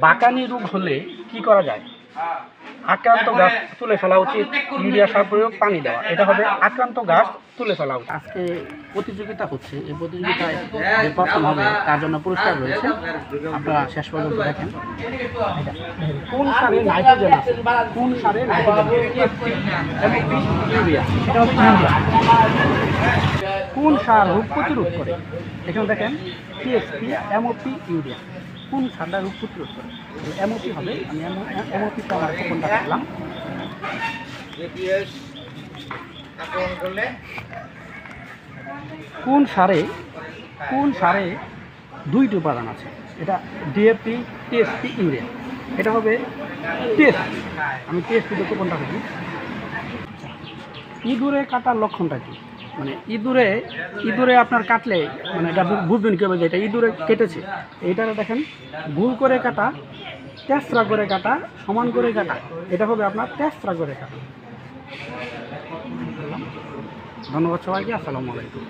বাকানি রোগ হলে কি করা যায়? আক্রান্ত গাছ তুলে ফেলা উচিত, ইউরিয়া সার প্রয়োগ, পানি দেওয়া। এটা হবে আক্রান্ত গাছ তুলে ফেলা উচিত। আজকে প্রতিযোগিতা হচ্ছে, এই প্রতিযোগিতায় যে প্রথম হবে তার জন্য পুরস্কার রয়েছে। আপনারা শেষ পর্যন্ত দেখেন কোন সারে নাইট্রোজেন আছে, কোন সারে নাইট্রোজেন, ইউরিয়া, এটা হচ্ছে ইউরিয়া। কোন সার রোগ প্রতিরোধ করে? এখানে দেখেন টিএসপি, এমওপি, ইউরিয়া। কোন সারটা রোগ প্রতিরোধ করে? এমওপি হবে। আমি এমওপিটা আমার কোনটা করলাম। কোন সারে দুইটি উপাদান আছে? এটা ডিএপি, টিএসপি, ইউরিয়া। এটা হবে টিএসপি। আমি টিএসপি দেখে কোনটা করি। ইঁদুরে কাটার লক্ষণটা কি? মানে ইঁদুরে আপনার কাটলে মানে এটা বুঝবেন কীভাবে যে এটা ইঁদুরে কেটেছে। এইটা দেখেন ভুল করে কাটা, তেসরা করে কাটা, সমান করে কাটা। এটা হবে আপনার তেসরা করে কাটা। ধন্যবাদ সবাইকে। আসসালামু আলাইকুম।